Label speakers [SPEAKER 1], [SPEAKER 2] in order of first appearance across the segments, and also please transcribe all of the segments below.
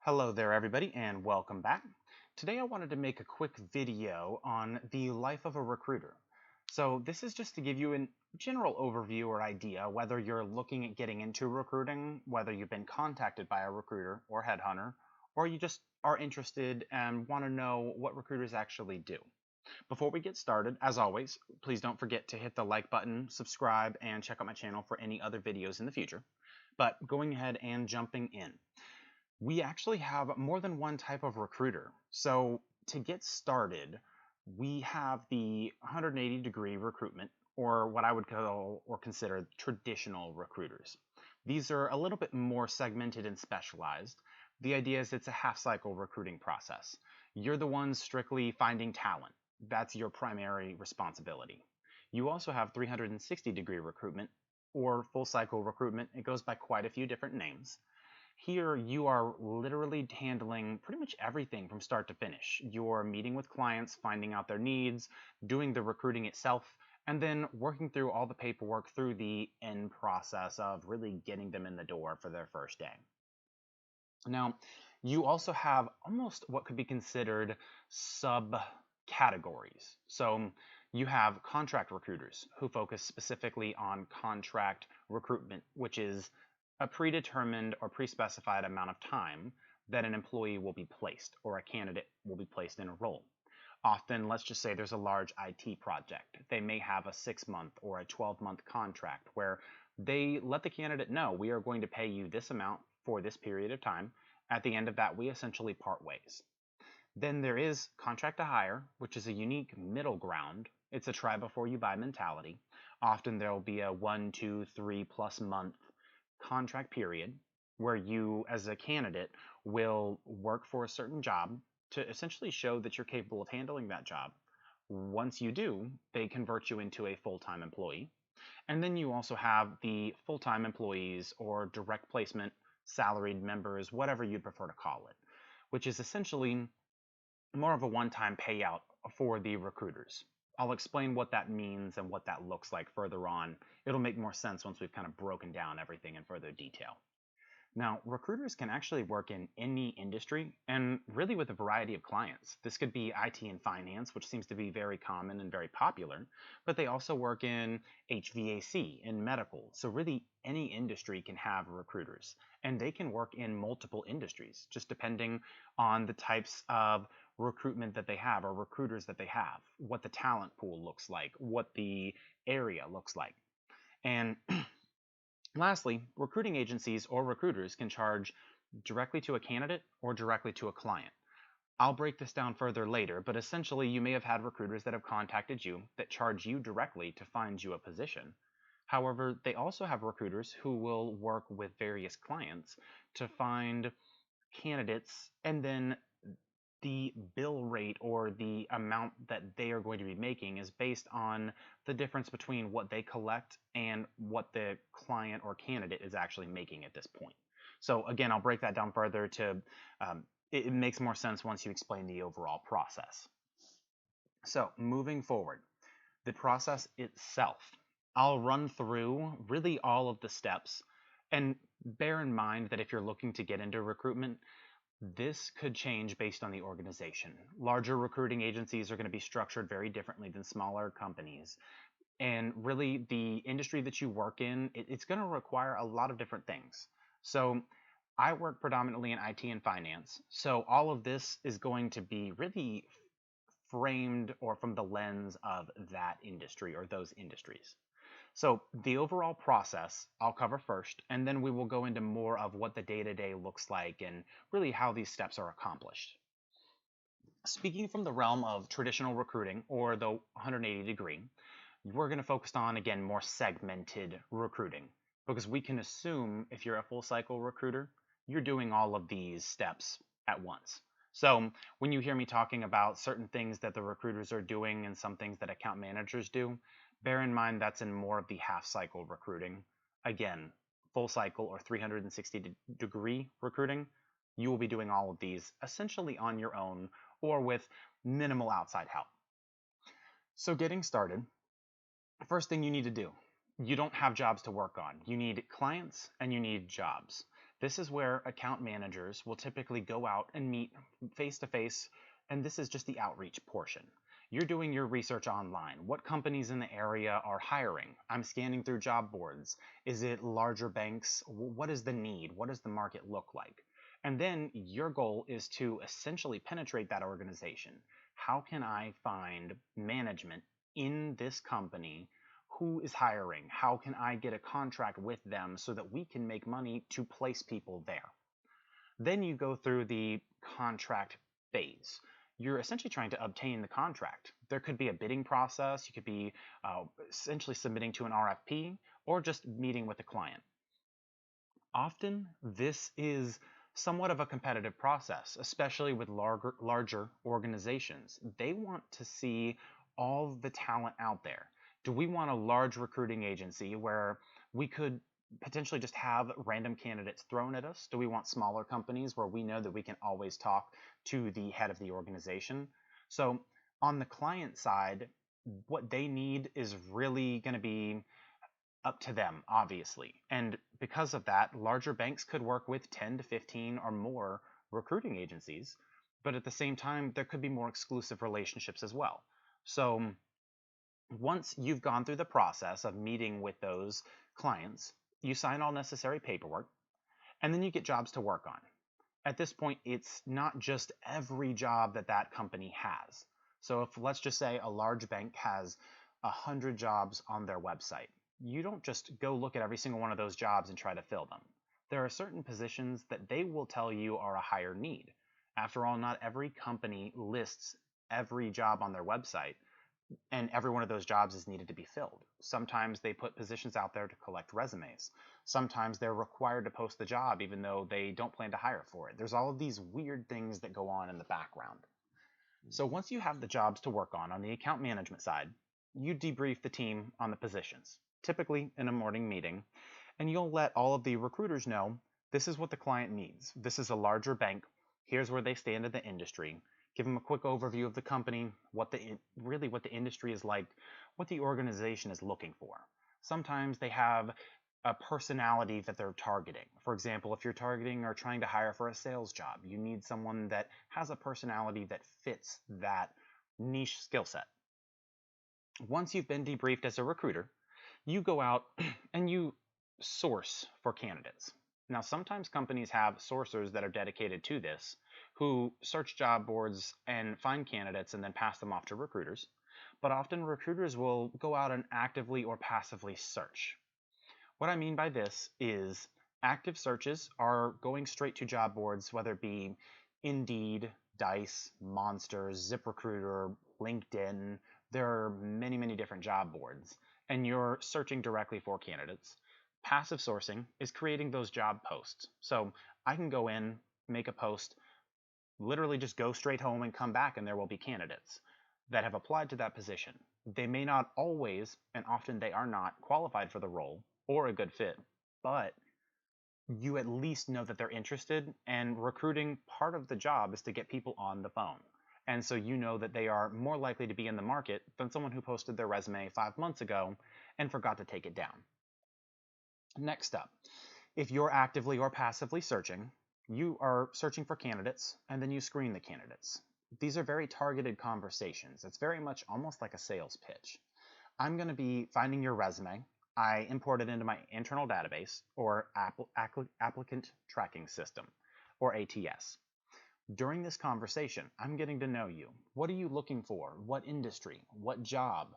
[SPEAKER 1] Hello there everybody and welcome back. Today I wanted to make a quick video on the life of a recruiter. So this is just to give you a general overview or idea whether you're looking at getting into recruiting, whether you've been contacted by a recruiter or headhunter, or you just are interested and want to know what recruiters actually do. Before we get started, as always, please don't forget to hit the like button, subscribe, and check out my channel for any other videos in the future. But going ahead and jumping in. We actually have more than one type of recruiter. So to get started, we have the 180-degree recruitment, or what I would call or consider traditional recruiters. These are a little bit more segmented and specialized. The idea is it's a half-cycle recruiting process. You're the ones strictly finding talent. That's your primary responsibility. You also have 360-degree recruitment, or full-cycle recruitment. It goes by quite a few different names. Here, you are literally handling pretty much everything from start to finish. You're meeting with clients, finding out their needs, doing the recruiting itself, and then working through all the paperwork through the end process of really getting them in the door for their first day. Now, you also have almost what could be considered subcategories. So you have contract recruiters who focus specifically on contract recruitment, which is a predetermined or pre-specified amount of time that an employee will be placed or a candidate will be placed in a role. Often, let's just say there's a large IT project. They may have a 6-month or a 12-month contract where they let the candidate know we are going to pay you this amount for this period of time. At the end of that, we essentially part ways. Then there is contract to hire, which is a unique middle ground. It's a try before you buy mentality. Often there will be a 1, 2, 3+ month contract period where you as a candidate will work for a certain job to essentially show that you're capable of handling that job. Once you do, they convert you into a full-time employee. And then you also have the full-time employees or direct placement salaried members, whatever you'd prefer to call it, which is essentially more of a one-time payout for the recruiters. I'll explain what that means and what that looks like further on. It'll make more sense once we've kind of broken down everything in further detail. Now, recruiters can actually work in any industry and really with a variety of clients. This could be IT and finance, which seems to be very common and very popular, but they also work in HVAC and medical. So really any industry can have recruiters, and they can work in multiple industries, just depending on the types of recruitment that they have or recruiters that they have, what the talent pool looks like, what the area looks like. And lastly, recruiting agencies or recruiters can charge directly to a candidate or directly to a client. I'll break this down further later, but essentially you may have had recruiters that have contacted you that charge you directly to find you a position. However, they also have recruiters who will work with various clients to find candidates, and then the bill rate or the amount that they are going to be making is based on the difference between what they collect and what the client or candidate is actually making at this point. So again, I'll break that down further to it makes more sense once you explain the overall process. So moving forward, the process itself. I'll run through really all of the steps, and bear in mind that if you're looking to get into recruitment, this could change based on the organization. Larger recruiting agencies are going to be structured very differently than smaller companies. And really, the industry that you work in, it's going to require a lot of different things. So I work predominantly in IT and finance. So all of this is going to be really framed or from the lens of that industry or those industries. So the overall process I'll cover first, and then we will go into more of what the day-to-day looks like and really how these steps are accomplished. Speaking from the realm of traditional recruiting or the 180 degree, we're going to focus on, again, more segmented recruiting, because we can assume if you're a full cycle recruiter, you're doing all of these steps at once. So when you hear me talking about certain things that the recruiters are doing and some things that account managers do, bear in mind that's in more of the half cycle recruiting. Again, full cycle or 360-degree recruiting, you will be doing all of these essentially on your own or with minimal outside help. So getting started, first thing you need to do, you don't have jobs to work on. You need clients and you need jobs. This is where account managers will typically go out and meet face to face, and this is just the outreach portion. You're doing your research online. What companies in the area are hiring? I'm scanning through job boards. Is it larger banks? What is the need? What does the market look like? And then your goal is to essentially penetrate that organization. How can I find management in this company who is hiring? How can I get a contract with them so that we can make money to place people there? Then you go through the contract phase. You're essentially trying to obtain the contract. There could be a bidding process. You could be essentially submitting to an RFP or just meeting with the client. Often, this is somewhat of a competitive process, especially with larger organizations. They want to see all the talent out there. Do we want a large recruiting agency where we could potentially just have random candidates thrown at us? Do we want smaller companies where we know that we can always talk to the head of the organization? So, on the client side, what they need is really going to be up to them, obviously. And because of that, larger banks could work with 10 to 15 or more recruiting agencies, but at the same time, there could be more exclusive relationships as well. So once you've gone through the process of meeting with those clients, you sign all necessary paperwork, and then you get jobs to work on. At this point, it's not just every job that that company has. So if, let's just say, a large bank has 100 jobs on their website, you don't just go look at every single one of those jobs and try to fill them. There are certain positions that they will tell you are a higher need. After all, not every company lists every job on their website, and every one of those jobs is needed to be filled. Sometimes they put positions out there to collect resumes. Sometimes they're required to post the job even though they don't plan to hire for it. There's all of these weird things that go on in the background. So once you have the jobs to work on the account management side, you debrief the team on the positions, typically in a morning meeting, and you'll let all of the recruiters know this is what the client needs. This is a larger bank. Here's where they stand in the industry. Give them a quick overview of the company, what the industry is like, what the organization is looking for. Sometimes they have a personality that they're targeting. For example, if you're targeting or trying to hire for a sales job, you need someone that has a personality that fits that niche skill set. Once you've been debriefed as a recruiter, you go out and you source for candidates. Now, sometimes companies have sourcers that are dedicated to this, who search job boards and find candidates and then pass them off to recruiters. But often recruiters will go out and actively or passively search. What I mean by this is active searches are going straight to job boards, whether it be Indeed, Dice, Monster, ZipRecruiter, LinkedIn. There are many, many different job boards, and you're searching directly for candidates. Passive sourcing is creating those job posts. So I can go in, make a post, literally just go straight home and come back, and there will be candidates that have applied to that position. They may not always, and often they are not, qualified for the role or a good fit, but you at least know that they're interested, and recruiting, part of the job is to get people on the phone. And so you know that they are more likely to be in the market than someone who posted their resume 5 months ago and forgot to take it down. Next up, if you're actively or passively searching, you are searching for candidates and then you screen the candidates. These are very targeted conversations. It's very much almost like a sales pitch. I'm going to be finding your resume. I import it into my internal database, or applicant tracking system, or ATS. During this conversation, I'm getting to know you. What are you looking for? What industry? What job?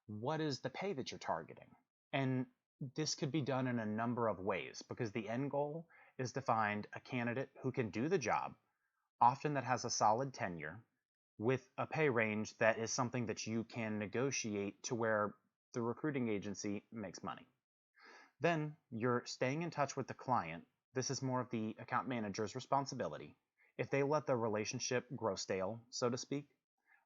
[SPEAKER 1] What is the pay that you're targeting? And this could be done in a number of ways, because the end goal is to find a candidate who can do the job, often that has a solid tenure, with a pay range that is something that you can negotiate to where the recruiting agency makes money. Then you're staying in touch with the client. This is more of the account manager's responsibility. If they let the relationship grow stale, so to speak,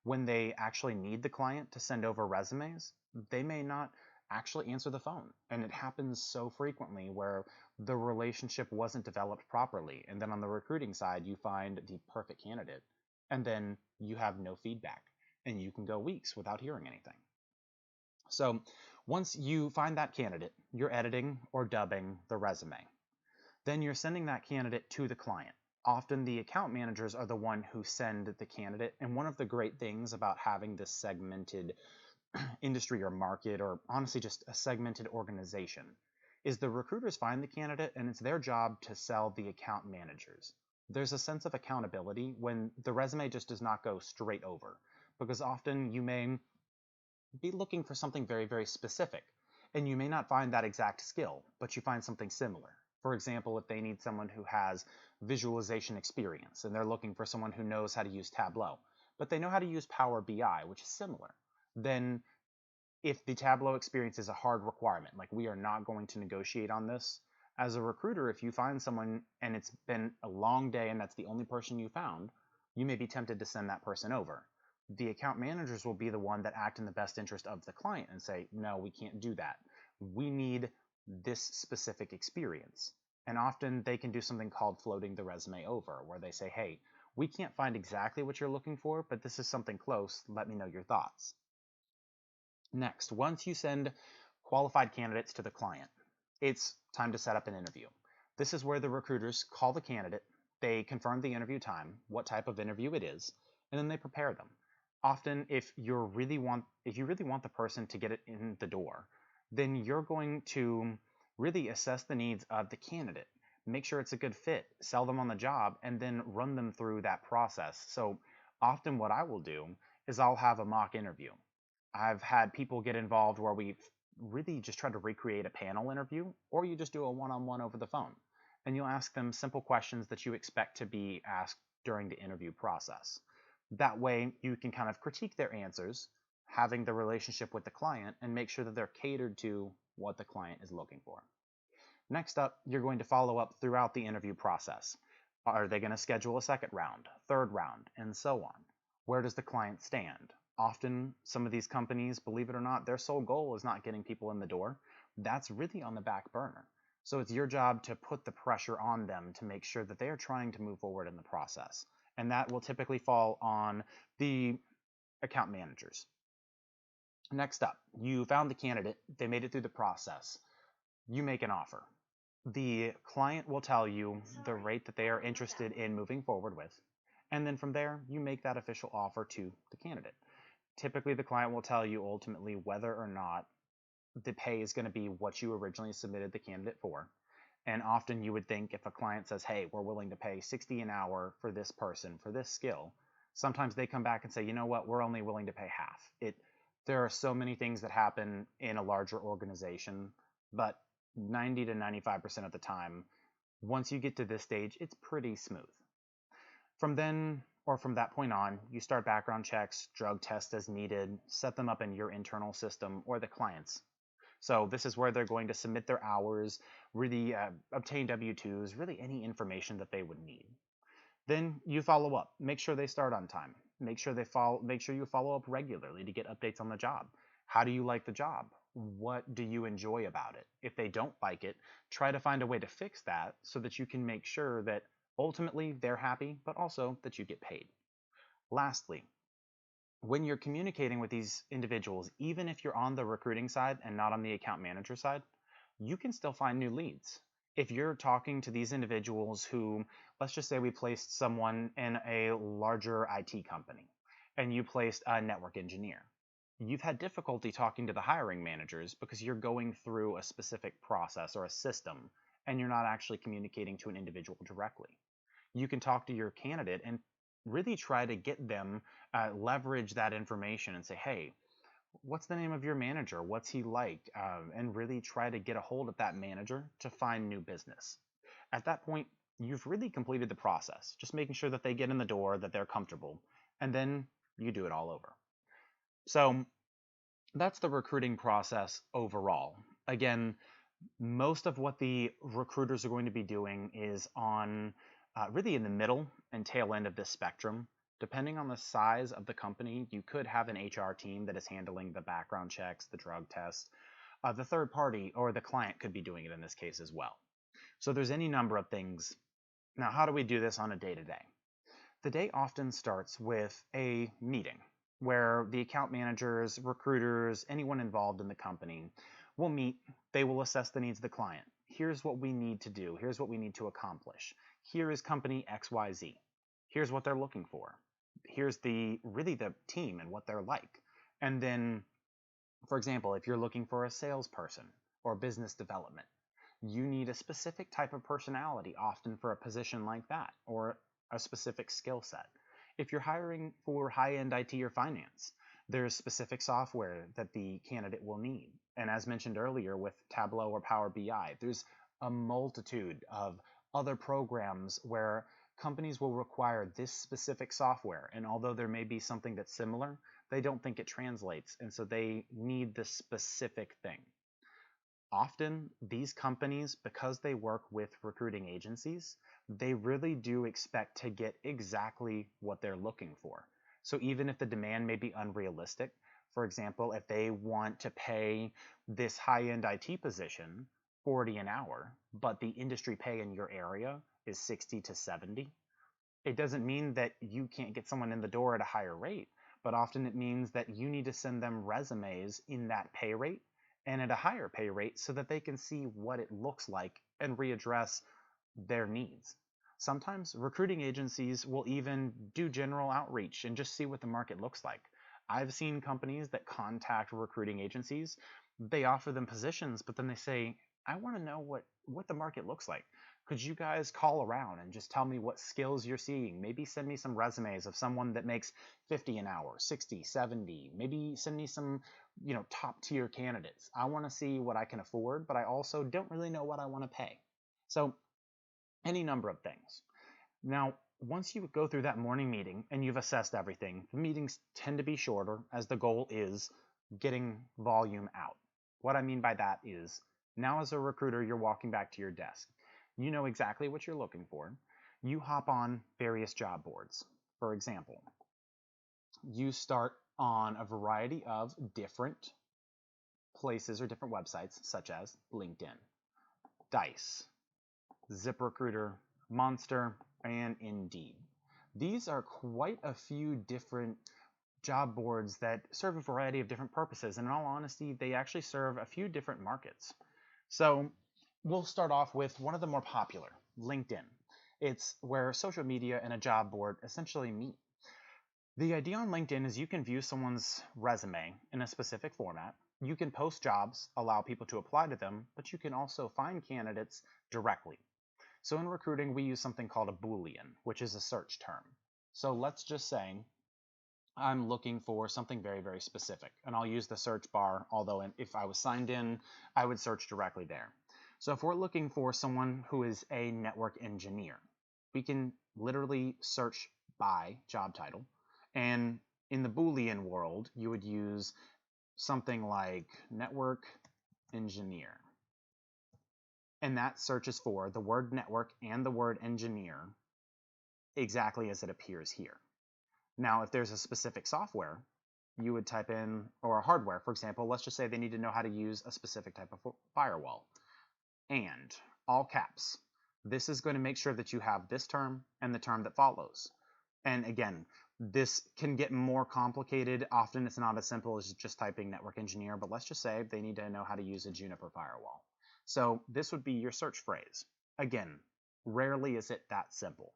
[SPEAKER 1] when they actually need the client to send over resumes, they may not actually answer the phone. And it happens so frequently where the relationship wasn't developed properly. And then on the recruiting side, you find the perfect candidate, and then you have no feedback, and you can go weeks without hearing anything. So once you find that candidate, you're editing or dubbing the resume. Then you're sending that candidate to the client. Often the account managers are the one who send the candidate. And one of the great things about having this segmented industry or market, or honestly just a segmented organization, is the recruiters find the candidate and it's their job to sell the account managers. There's a sense of accountability when the resume just does not go straight over, because often you may be looking for something very, very specific, and you may not find that exact skill, but you find something similar. For example, if they need someone who has visualization experience and they're looking for someone who knows how to use Tableau, but they know how to use Power BI, which is similar, then if the Tableau experience is a hard requirement, like we are not going to negotiate on this, as a recruiter, if you find someone and it's been a long day and that's the only person you found, you may be tempted to send that person over. The account managers will be the one that act in the best interest of the client and say, no, we can't do that. We need this specific experience. And often they can do something called floating the resume over, where they say, hey, we can't find exactly what you're looking for, but this is something close. Let me know your thoughts. Next, once you send qualified candidates to the client, it's time to set up an interview. This is where the recruiters call the candidate, they confirm the interview time, what type of interview it is, and then they prepare them. Often, if you really want the person to get it in the door, then you're going to really assess the needs of the candidate, make sure it's a good fit, sell them on the job, and then run them through that process. So often what I will do is I'll have a mock interview. I've had people get involved where we've really just tried to recreate a panel interview, or you just do a one-on-one over the phone. And you'll ask them simple questions that you expect to be asked during the interview process. That way, you can kind of critique their answers, having the relationship with the client, and make sure that they're catered to what the client is looking for. Next up, you're going to follow up throughout the interview process. Are they going to schedule a second round, third round, and so on? Where does the client stand? Often, some of these companies, believe it or not, their sole goal is not getting people in the door. That's really on the back burner. So it's your job to put the pressure on them to make sure that they are trying to move forward in the process. And that will typically fall on the account managers. Next up, you found the candidate, they made it through the process. You make an offer. The client will tell you the rate that they are interested in moving forward with. And then from there, you make that official offer to the candidate. Typically, the client will tell you ultimately whether or not the pay is going to be what you originally submitted the candidate for. And often you would think if a client says, hey, we're willing to pay 60 an hour for this person, for this skill, sometimes they come back and say, you know what, we're only willing to pay half. There are so many things that happen in a larger organization, but 90 to 95% of the time, once you get to this stage, it's pretty smooth. From then, or from that point on, you start background checks, drug tests as needed, set them up in your internal system or the client's. So this is where they're going to submit their hours, really obtain W-2s, really any information that they would need. Then you follow up. Make sure they start on time. Make sure you follow up regularly to get updates on the job. How do you like the job? What do you enjoy about it? If they don't like it, try to find a way to fix that so that you can make sure that ultimately they're happy, but also that you get paid. Lastly, when you're communicating with these individuals, even if you're on the recruiting side and not on the account manager side, you can still find new leads. If you're talking to these individuals who, let's just say we placed someone in a larger IT company and you placed a network engineer, you've had difficulty talking to the hiring managers because you're going through a specific process or a system and you're not actually communicating to an individual directly. You can talk to your candidate and really try to get them leverage that information and say, hey, what's the name of your manager? What's he like? And really try to get a hold of that manager to find new business. At that point, you've really completed the process, just making sure that they get in the door, that they're comfortable, and then you do it all over. So that's the recruiting process overall. Again, most of what the recruiters are going to be doing is on really in the middle and tail end of this spectrum. Depending on the size of the company, you could have an HR team that is handling the background checks, the drug tests. The third party or the client could be doing it in this case as well. So there's any number of things. Now, how do we do this on a day-to-day? The day often starts with a meeting where the account managers, recruiters, anyone involved in the company will meet. They will assess the needs of the client. Here's what we need to do. Here's what we need to accomplish. Here is company XYZ. Here's what they're looking for. Here's really the team and what they're like. And then, for example, if you're looking for a salesperson or business development, you need a specific type of personality often for a position like that, or a specific skill set. If you're hiring for high-end IT or finance, there's specific software that the candidate will need. And as mentioned earlier with Tableau or Power BI, there's a multitude of other programs where companies will require this specific software. And although there may be something that's similar, they don't think it translates. And so they need the specific thing. Often these companies, because they work with recruiting agencies, they really do expect to get exactly what they're looking for. So even if the demand may be unrealistic, for example, if they want to pay this high-end IT position 40 an hour, but the industry pay in your area is 60 to 70, it doesn't mean that you can't get someone in the door at a higher rate, but often it means that you need to send them resumes in that pay rate and at a higher pay rate so that they can see what it looks like and readdress their needs. Sometimes recruiting agencies will even do general outreach and just see what the market looks like. I've seen companies that contact recruiting agencies, they offer them positions, but then they say, I want to know what the market looks like. Could you guys call around and just tell me what skills you're seeing? Maybe send me some resumes of someone that makes 50 an hour, 60, 70. Maybe send me some, top tier candidates. I want to see what I can afford, but I also don't really know what I want to pay. So any number of things. Now, once you go through that morning meeting and you've assessed everything, the meetings tend to be shorter as the goal is getting volume out. What I mean by that is now as a recruiter, you're walking back to your desk. You know exactly what you're looking for. You hop on various job boards. For example, you start on a variety of different places or different websites such as LinkedIn, Dice, ZipRecruiter, Monster, and Indeed. These are quite a few different job boards that serve a variety of different purposes, and in all honesty, they actually serve a few different markets. So we'll start off with one of the more popular, LinkedIn. It's where social media and a job board essentially meet. The idea on LinkedIn is you can view someone's resume in a specific format. You can post jobs, allow people to apply to them, but you can also find candidates directly. So in recruiting, we use something called a Boolean, which is a search term. So let's just say I'm looking for something very, very specific, and I'll use the search bar, although if I was signed in, I would search directly there. So if we're looking for someone who is a network engineer, we can literally search by job title. And in the Boolean world, you would use something like network engineer. And that searches for the word network and the word engineer exactly as it appears here. Now, if there's a specific software, you would type in, or hardware, for example, let's just say they need to know how to use a specific type of firewall. And all caps. This is going to make sure that you have this term and the term that follows. And again, this can get more complicated. Often it's not as simple as just typing network engineer, but let's just say they need to know how to use a Juniper firewall. So this would be your search phrase. Again, rarely is it that simple.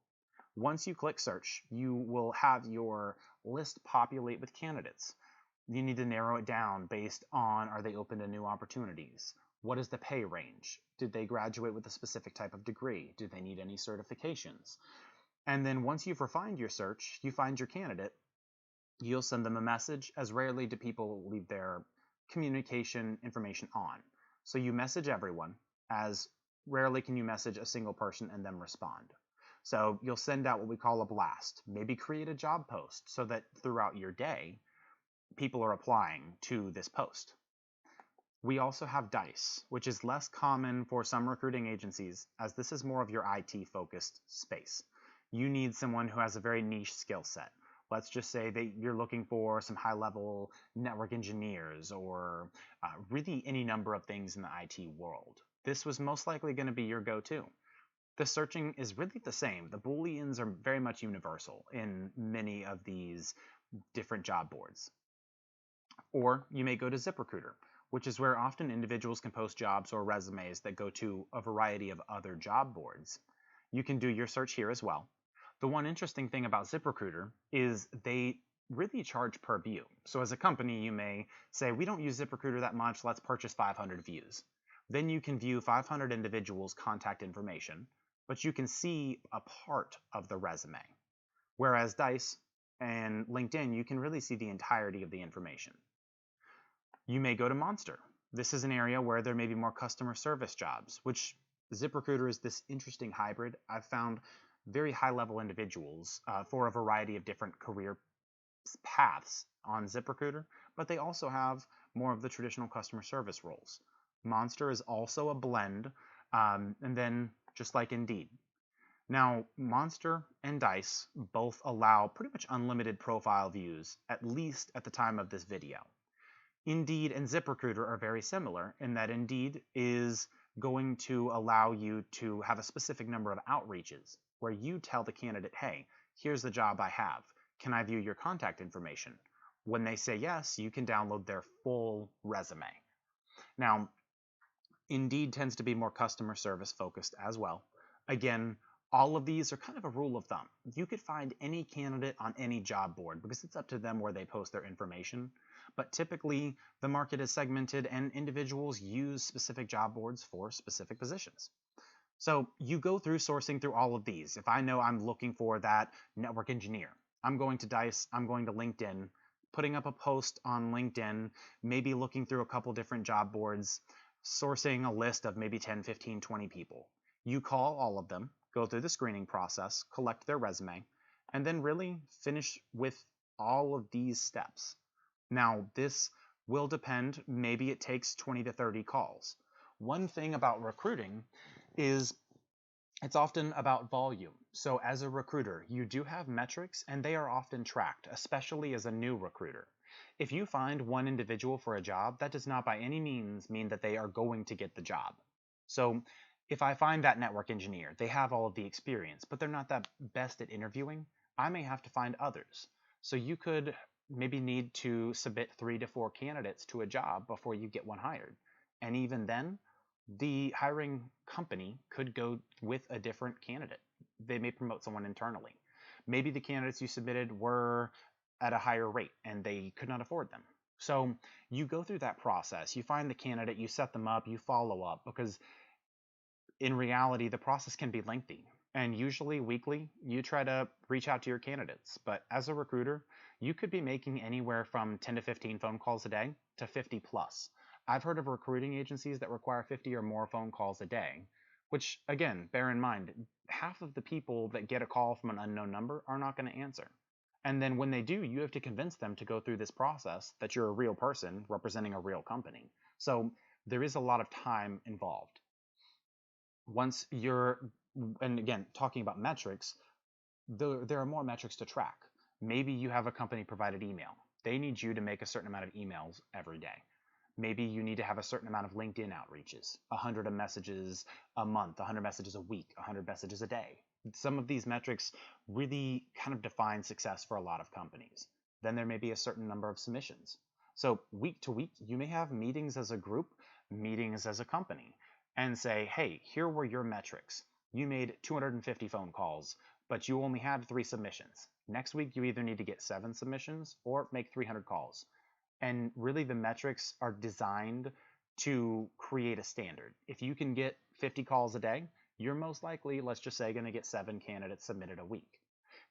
[SPEAKER 1] Once you click search, you will have your list populate with candidates. You need to narrow it down based on, are they open to new opportunities? What is the pay range? Did they graduate with a specific type of degree? Do they need any certifications? And then once you've refined your search, you find your candidate, you'll send them a message, as rarely do people leave their communication information on. So you message everyone, as rarely can you message a single person and then respond. So you'll send out what we call a blast. Maybe create a job post so that throughout your day, people are applying to this post. We also have Dice, which is less common for some recruiting agencies, as this is more of your IT-focused space. You need someone who has a very niche skill set. Let's just say that you're looking for some high-level network engineers or really any number of things in the IT world. This was most likely going to be your go-to. The searching is really the same. The Booleans are very much universal in many of these different job boards. Or you may go to ZipRecruiter. which is where often individuals can post jobs or resumes that go to a variety of other job boards. You can do your search here as well. The one interesting thing about ZipRecruiter is they really charge per view. So as a company, you may say, we don't use ZipRecruiter that much, let's purchase 500 views. Then you can view 500 individuals' contact information, but you can see a part of the resume. Whereas Dice and LinkedIn, you can really see the entirety of the information. You may go to Monster. This is an area where there may be more customer service jobs, which ZipRecruiter is this interesting hybrid. I've found very high-level individuals for a variety of different career paths on ZipRecruiter, but they also have more of the traditional customer service roles. Monster is also a blend, and then just like Indeed. Now, Monster and Dice both allow pretty much unlimited profile views, at least at the time of this video. Indeed and ZipRecruiter are very similar in that Indeed is going to allow you to have a specific number of outreaches where you tell the candidate, hey, here's the job I have. Can I view your contact information? When they say yes, you can download their full resume. Now, Indeed tends to be more customer service focused as well. Again, all of these are kind of a rule of thumb. You could find any candidate on any job board because it's up to them where they post their information. But typically, the market is segmented and individuals use specific job boards for specific positions. So you go through sourcing through all of these. If I know I'm looking for that network engineer, I'm going to Dice, I'm going to LinkedIn, putting up a post on LinkedIn, maybe looking through a couple different job boards, sourcing a list of maybe 10, 15, 20 people. You call all of them, go through the screening process, collect their resume, and then really finish with all of these steps. Now, this will depend. Maybe it takes 20 to 30 calls. One thing about recruiting is it's often about volume. So as a recruiter, you do have metrics and they are often tracked, especially as a new recruiter. If you find one individual for a job, that does not by any means mean that they are going to get the job. So if I find that network engineer, they have all of the experience, but they're not that best at interviewing, I may have to find others. So you could maybe need to submit 3 to 4 candidates to a job before you get one hired. And even then, the hiring company could go with a different candidate. They may promote someone internally. Maybe the candidates you submitted were at a higher rate and they could not afford them. So you go through that process. You find the candidate, you set them up, you follow up, because in reality, the process can be lengthy. And usually weekly, you try to reach out to your candidates. But as a recruiter, you could be making anywhere from 10 to 15 phone calls a day to 50 plus. I've heard of recruiting agencies that require 50 or more phone calls a day, which, again, bear in mind, half of the people that get a call from an unknown number are not going to answer. And then when they do, you have to convince them to go through this process that you're a real person representing a real company. So there is a lot of time involved. Once you're, and again, talking about metrics, there are more metrics to track. Maybe you have a company provided email. They need you to make a certain amount of emails every day. Maybe you need to have a certain amount of LinkedIn outreaches, 100 messages a month, 100 messages a week, 100 messages a day. Some of these metrics really kind of define success for a lot of companies. Then there may be a certain number of submissions. So week to week, you may have meetings as a group, meetings as a company, and say, hey, here were your metrics. You made 250 phone calls, but you only had 3 submissions. Next week, you either need to get 7 submissions or make 300 calls. And really, the metrics are designed to create a standard. If you can get 50 calls a day, you're most likely, let's just say, going to get 7 candidates submitted a week.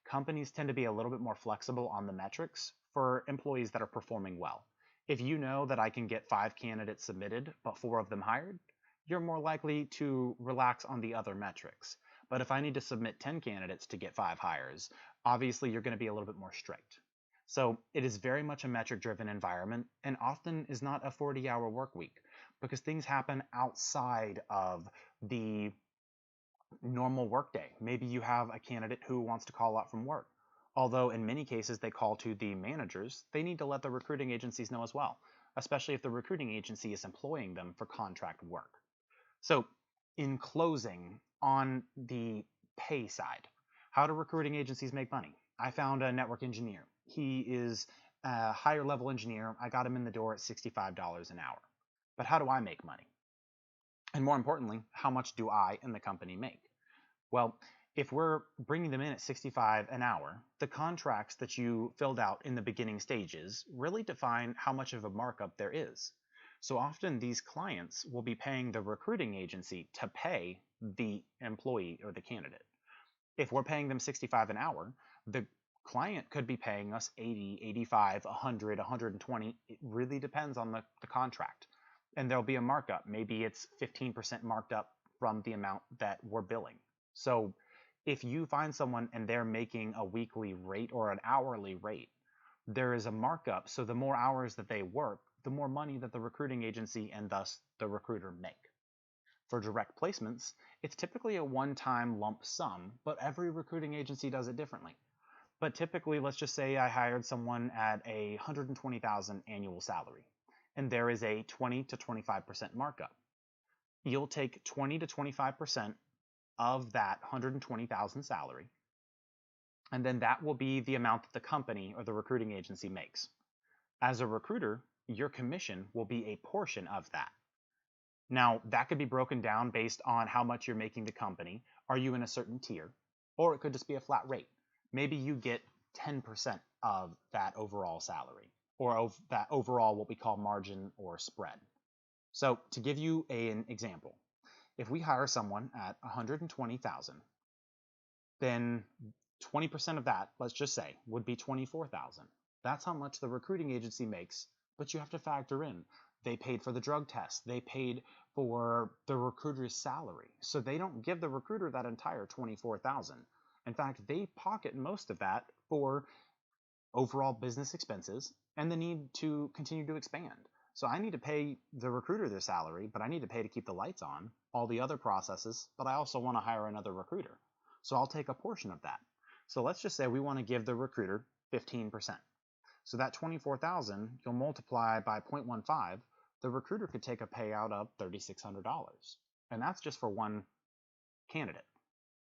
[SPEAKER 1] Companies tend to be a little bit more flexible on the metrics for employees that are performing well. If you know that I can get 5 candidates submitted, but 4 of them hired, you're more likely to relax on the other metrics. But if I need to submit 10 candidates to get 5 hires, obviously you're going to be a little bit more strict. So it is very much a metric-driven environment and often is not a 40-hour work week because things happen outside of the normal workday. Maybe you have a candidate who wants to call out from work. Although in many cases they call to the managers, they need to let the recruiting agencies know as well, especially if the recruiting agency is employing them for contract work. So in closing, on the pay side, how do recruiting agencies make money? I found a network engineer. He is a higher level engineer. I got him in the door at $65 an hour. but how do I make money? And more importantly, how much do I and the company make? Well, if we're bringing them in at 65 an hour, the contracts that you filled out in the beginning stages really define how much of a markup there is. So often these clients will be paying the recruiting agency to pay the employee or the candidate. If we're paying them 65 an hour, the client could be paying us 80, 85, 100, 120. It really depends on the contract. And there'll be a markup. Maybe it's 15% marked up from the amount that we're billing. So if you find someone and they're making a weekly rate or an hourly rate, there is a markup. So the more hours that they work, the more money that the recruiting agency and thus the recruiter make. For direct placements, it's typically a one-time lump sum, but every recruiting agency does it differently. But typically, let's just say I hired someone at a $120,000 annual salary, and there is a 20 to 25% markup. You'll take 20 to 25% of that 120,000 salary, and then that will be the amount that the company or the recruiting agency makes. As a recruiter, your commission will be a portion of that. Now, that could be broken down based on how much you're making the company. Are you in a certain tier? Or it could just be a flat rate. Maybe you get 10% of that overall salary, or of that overall what we call margin or spread. So to give you an example, if we hire someone at 120,000, then 20% of that, let's just say, would be 24,000. That's how much the recruiting agency makes, but you have to factor in they paid for the drug test, they paid for the recruiter's salary. So they don't give the recruiter that entire 24,000. In fact, they pocket most of that for overall business expenses and the need to continue to expand. So I need to pay the recruiter their salary, but I need to pay to keep the lights on, all the other processes, but I also want to hire another recruiter. So I'll take a portion of that. So let's just say we want to give the recruiter 15%. So that 24,000, you'll multiply by 0.15, the recruiter could take a payout of $3,600. And that's just for one candidate.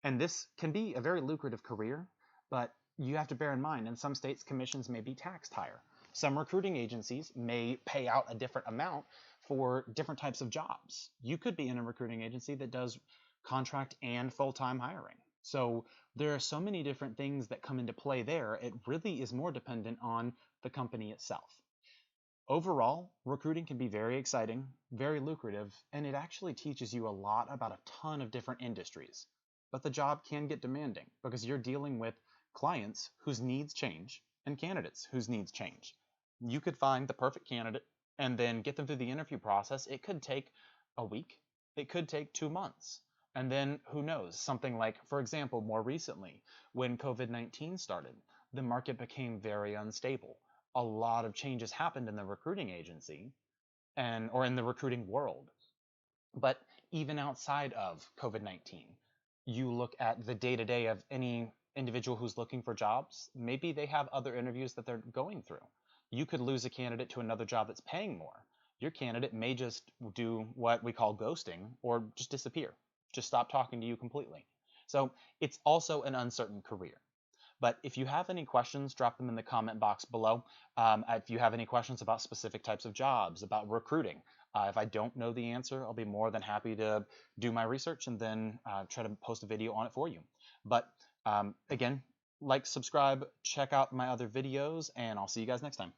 [SPEAKER 1] And this can be a very lucrative career, but you have to bear in mind, in some states, commissions may be taxed higher. Some recruiting agencies may pay out a different amount for different types of jobs. You could be in a recruiting agency that does contract and full-time hiring. So there are so many different things that come into play there. It really is more dependent on the company itself. Overall, recruiting can be very exciting, very lucrative, and it actually teaches you a lot about a ton of different industries. But the job can get demanding because you're dealing with clients whose needs change and candidates whose needs change. You could find the perfect candidate and then get them through the interview process. It could take a week, it could take 2 months. And then who knows, something like, for example, more recently, when COVID-19 started, the market became very unstable. A lot of changes happened in the recruiting agency or in the recruiting world. But even outside of COVID-19, you look at the day-to-day of any individual who's looking for jobs, maybe they have other interviews that they're going through. You could lose a candidate to another job that's paying more. Your candidate may just do what we call ghosting or just disappear, just stop talking to you completely. So it's also an uncertain career. But if you have any questions, drop them in the comment box below. If you have any questions about specific types of jobs, about recruiting, if I don't know the answer, I'll be more than happy to do my research and then try to post a video on it for you. But again, like, subscribe, check out my other videos, and I'll see you guys next time.